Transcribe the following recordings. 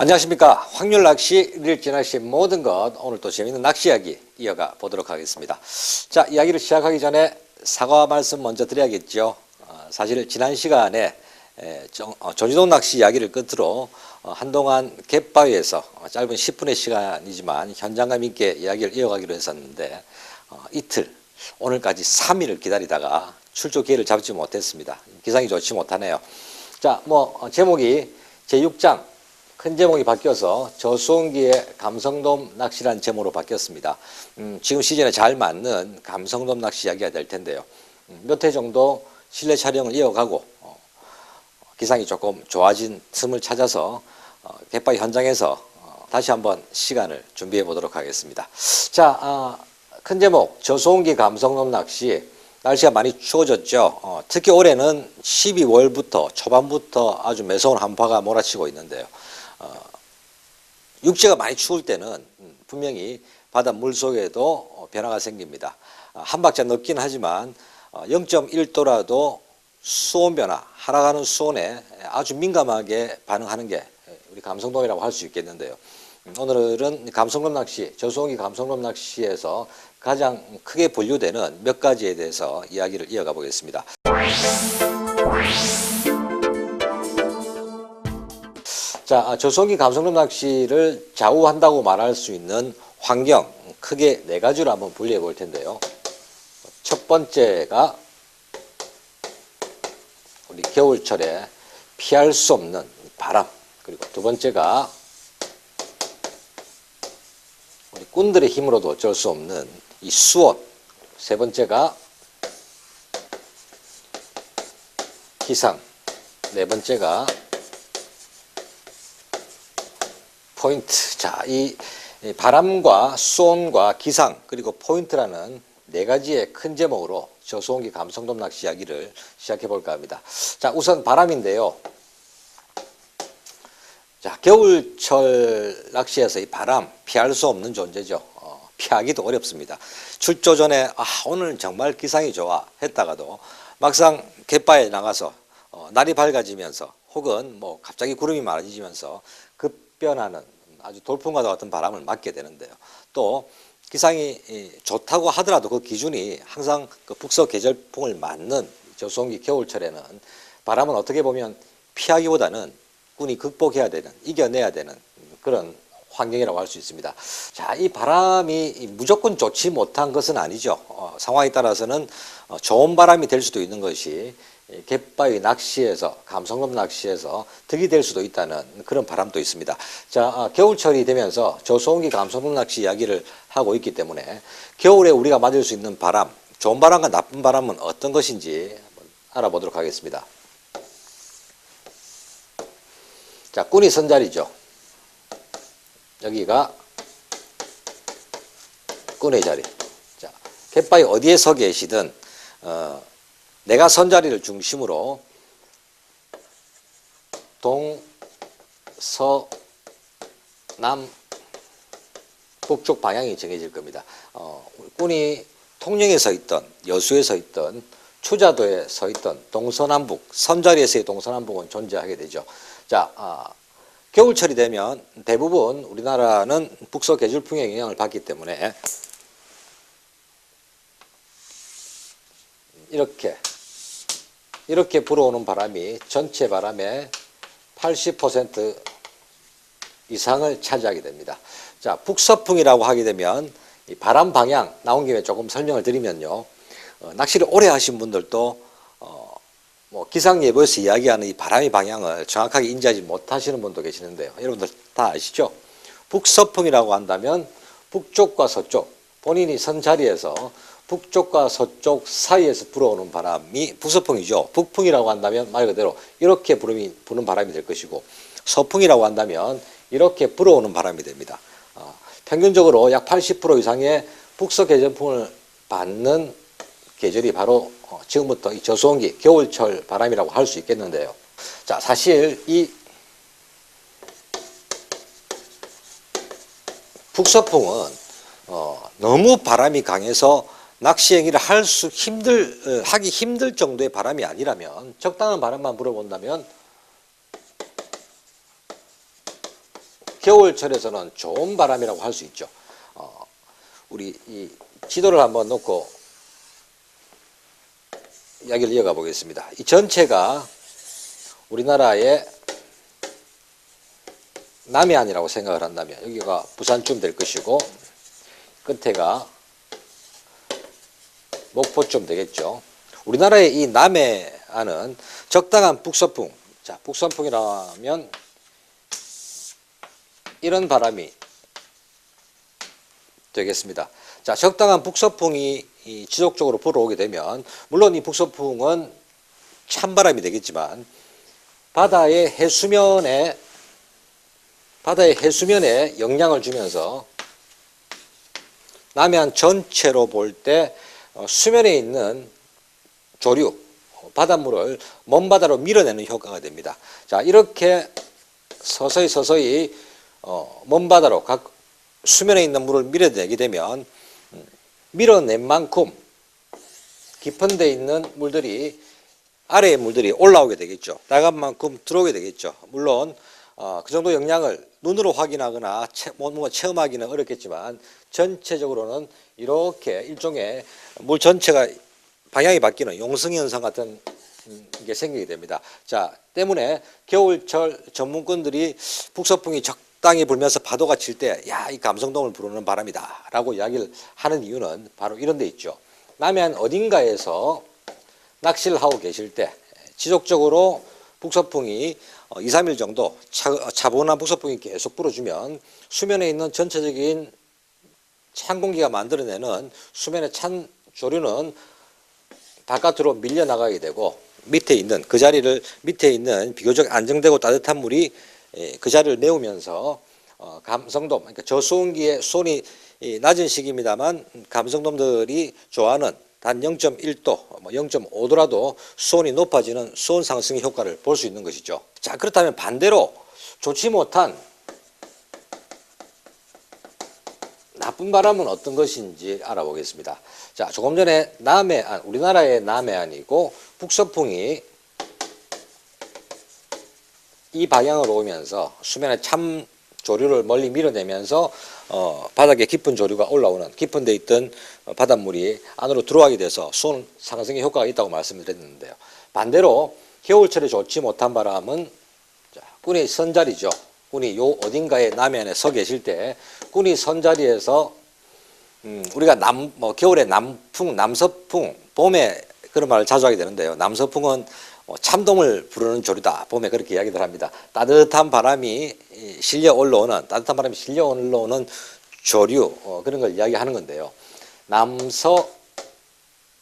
안녕하십니까. 확률 낚시, 일일지 낚시 모든 것, 오늘 또 재미있는 낚시 이야기 이어가 보도록 하겠습니다. 자, 이야기를 시작하기 전에 사과 말씀 먼저 드려야겠죠. 사실 지난 시간에 조지동 낚시 이야기를 끝으로 한동안 갯바위에서 짧은 10분의 시간이지만 현장감 있게 이야기를 이어가기로 했었는데 이틀, 오늘까지 3일을 기다리다가 출조 기회를 잡지 못했습니다. 기상이 좋지 못하네요. 자, 제목이 제6장 큰 제목이 바뀌어서 저수온기의 감성돔 낚시라는 제목으로 바뀌었습니다. 지금 시즌에 잘 맞는 감성돔 낚시 이야기가 될 텐데요. 몇 회 정도 실내 촬영을 이어가고 기상이 조금 좋아진 틈을 찾아서 갯바위 현장에서 다시 한번 시간을 준비해 보도록 하겠습니다. 자, 큰 제목 저수온기 감성돔 낚시. 날씨가 많이 추워졌죠. 특히 올해는 12월부터 초반부터 아주 매서운 한파가 몰아치고 있는데요. 육지가 많이 추울 때는 분명히 바다 물속에도 변화가 생깁니다. 한 박자 늦긴 하지만 0.1도라도 수온 변화, 하락하는 수온에 아주 민감하게 반응하는 게 우리 감성돔이라고 할 수 있겠는데요. 오늘은 감성돔 낚시, 저수온기 감성돔 낚시에서 가장 크게 분류되는 몇 가지에 대해서 이야기를 이어가 보겠습니다. 자, 저수온기 감성돔 낚시를 좌우한다고 말할 수 있는 환경, 크게 네 가지로 한번 분리해 볼 텐데요. 첫 번째가 우리 겨울철에 피할 수 없는 바람, 그리고 두 번째가 우리 꾼들의 힘으로도 어쩔 수 없는 이 수온, 세 번째가 기상, 네 번째가 포인트. 자, 이 바람과 수온과 기상 그리고 포인트라는 네 가지의 큰 제목으로 저수온기 감성돔 낚시 이야기를 시작해 볼까 합니다. 자, 우선 바람인데요. 자, 겨울철 낚시에서 이 바람 피할 수 없는 존재죠. 피하기도 어렵습니다. 출조 전에 오늘 정말 기상이 좋아 했다가도 막상 갯바에 나가서 날이 밝아지면서 혹은 갑자기 구름이 많아지면서 급변하는 아주 돌풍과 같은 바람을 맞게 되는데요. 또 기상이 좋다고 하더라도 그 기준이 항상 그 북서 계절풍을 맞는 저수온기 겨울철에는 바람은 어떻게 보면 피하기보다는 꾼이 극복해야 되는, 이겨내야 되는 그런 환경이라고 할 수 있습니다. 자, 이 바람이 무조건 좋지 못한 것은 아니죠. 상황에 따라서는 좋은 바람이 될 수도 있는 것이 갯바위 낚시에서, 감성돔 낚시에서 득이 될 수도 있다는 그런 바람도 있습니다. 자, 겨울철이 되면서 저수온기 감성돔 낚시 이야기를 하고 있기 때문에 겨울에 우리가 맞을 수 있는 바람, 좋은 바람과 나쁜 바람은 어떤 것인지 한번 알아보도록 하겠습니다. 자, 꾼이 선 자리죠. 여기가 꾼의 자리. 자, 갯바위 어디에 서 계시든 내가 선 자리를 중심으로 동, 서, 남, 북쪽 방향이 정해질 겁니다. 꾼이 통영에 서 있던, 여수에 서 있던, 추자도에 서 있던 동서남북, 선자리에서의 동서남북은 존재하게 되죠. 자, 겨울철이 되면 대부분 우리나라는 북서 계절풍의 영향을 받기 때문에 이렇게 불어오는 바람이 전체 바람의 80% 이상을 차지하게 됩니다. 자, 북서풍이라고 하게 되면 이 바람 방향 나온 김에 조금 설명을 드리면요. 낚시를 오래 하신 분들도 기상예보에서 이야기하는 이 바람의 방향을 정확하게 인지하지 못하시는 분도 계시는데요. 여러분들 다 아시죠? 북서풍이라고 한다면 북쪽과 서쪽, 본인이 선 자리에서 북쪽과 서쪽 사이에서 불어오는 바람이 북서풍이죠. 북풍이라고 한다면 말 그대로 이렇게 부는 바람이 될 것이고, 서풍이라고 한다면 이렇게 불어오는 바람이 됩니다. 평균적으로 약 80% 이상의 북서 계절풍을 받는 계절이 바로 지금부터 이 저수온기 겨울철 바람이라고 할 수 있겠는데요. 자, 사실 이 북서풍은 너무 바람이 강해서 낚시 행위를 하기 힘들 정도의 바람이 아니라면, 적당한 바람만 불어본다면 겨울철에서는 좋은 바람이라고 할 수 있죠. 우리 이 지도를 한번 놓고 이야기를 이어가 보겠습니다. 이 전체가 우리나라의 남해안이라고 생각을 한다면 여기가 부산쯤 될 것이고 끝에가 목포쯤 되겠죠. 우리나라의 이 남해안은 적당한 북서풍, 자 북서풍이라면 이런 바람이 되겠습니다. 자, 적당한 북서풍이 지속적으로 불어오게 되면 물론 이 북서풍은 찬바람이 되겠지만 바다의 해수면에 영향을 주면서 남해안 전체로 볼 때 수면에 있는 조류, 바닷물을 먼바다로 밀어내는 효과가 됩니다. 자, 이렇게 서서히 먼바다로 각 수면에 있는 물을 밀어내게 되면 밀어낸 만큼 깊은 데 있는 물들이 아래의 물들이 올라오게 되겠죠. 나간 만큼 들어오게 되겠죠. 물론 그 정도 영향을 눈으로 확인하거나 뭔가 체험하기는 어렵겠지만 전체적으로는 이렇게 일종의 물 전체가 방향이 바뀌는 용성 현상 같은 게 생기게 됩니다. 자, 때문에 겨울철 전문꾼들이 북서풍이 적당히 불면서 파도가 칠 때, 야, 이 감성돔을 부르는 바람이다 라고 이야기를 하는 이유는 바로 이런 데 있죠. 남해안 어딘가에서 낚시를 하고 계실 때 지속적으로 북서풍이 2, 3일 정도 차분한 북서풍이 계속 불어주면 수면에 있는 전체적인 찬 공기가 만들어내는 수면의 찬 조류는 바깥으로 밀려나가게 되고 밑에 있는 그 자리를 밑에 있는 비교적 안정되고 따뜻한 물이 그 자리를 메우면서 감성돔, 그러니까 저수온기의 수온이 낮은 시기입니다만 감성돔들이 좋아하는 단 0.1도, 0.5도라도 수온이 높아지는 수온 상승의 효과를 볼 수 있는 것이죠. 자, 그렇다면 반대로 좋지 못한 나쁜 바람은 어떤 것인지 알아보겠습니다. 자, 조금 전에 남해안, 우리나라의 남해안이고 북서풍이 이 방향으로 오면서 수면의 참 조류를 멀리 밀어내면서 바닥에 깊은 조류가 올라오는 깊은 데 있던 바닷물이 안으로 들어가게 돼서 수온 상승의 효과가 있다고 말씀드렸는데요. 반대로 겨울철에 좋지 못한 바람은 꾼이 선자리죠. 꾼이 요 어딘가에 남해안에 서 계실 때 꾼이 선자리에서 우리가 겨울에 남풍, 남서풍, 봄에 그런 말을 자주 하게 되는데요. 남서풍은 참돔을 부르는 조류다. 봄에 그렇게 이야기들 합니다. 따뜻한 바람이 실려 올라오는 조류, 그런 걸 이야기하는 건데요.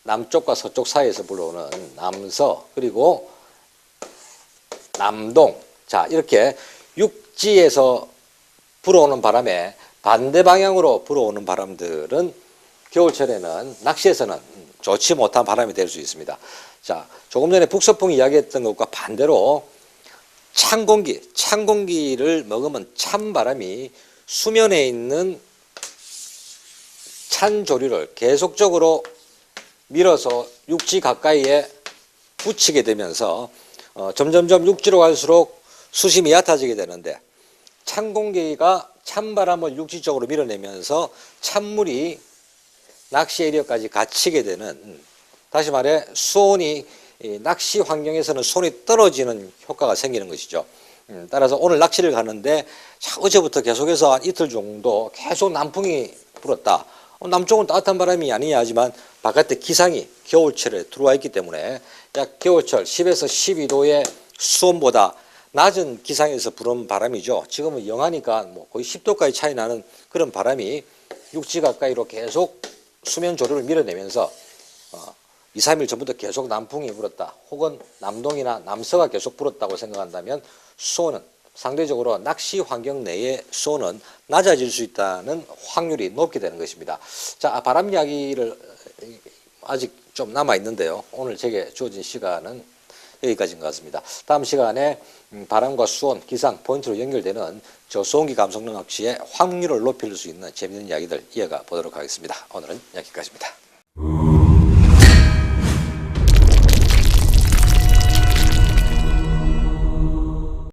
남쪽과 서쪽 사이에서 불어오는 남서, 그리고 남동. 자, 이렇게 육지에서 불어오는 바람에 반대 방향으로 불어오는 바람들은 겨울철에는 낚시에서는 좋지 못한 바람이 될 수 있습니다. 자, 조금 전에 북서풍이 이야기했던 것과 반대로 찬 공기를 먹으면 찬 바람이 수면에 있는 찬 조류를 계속적으로 밀어서 육지 가까이에 붙이게 되면서 점점점 육지로 갈수록 수심이 얕아지게 되는데 찬 공기가 찬바람을 육지 쪽으로 밀어내면서 찬물이 낚시 에리어까지 갇히게 되는, 다시 말해 수온이 낚시 환경에서는 수온이 떨어지는 효과가 생기는 것이죠. 따라서 오늘 낚시를 가는데 어제부터 계속해서 한 이틀 정도 계속 남풍이 불었다. 남쪽은 따뜻한 바람이 아니냐 하지만 바깥에 기상이 겨울철에 들어와 있기 때문에 약 겨울철 10에서 12도의 수온보다 낮은 기상에서 부는 바람이죠. 지금은 영하니까 거의 10도까지 차이 나는 그런 바람이 육지 가까이로 계속 수면 조류를 밀어내면서 2, 3일 전부터 계속 남풍이 불었다. 혹은 남동이나 남서가 계속 불었다고 생각한다면 수온은 상대적으로 낚시 환경 내의 수온은 낮아질 수 있다는 확률이 높게 되는 것입니다. 자, 바람 이야기를 아직 좀 남아 있는데요. 오늘 제게 주어진 시간은 여기까지인 것 같습니다. 다음 시간에 바람과 수온, 기상, 포인트로 연결되는 저수온기 감성돔 낚시의 확률을 높일 수 있는 재미있는 이야기들 이어가 보도록 하겠습니다. 오늘은 여기까지입니다.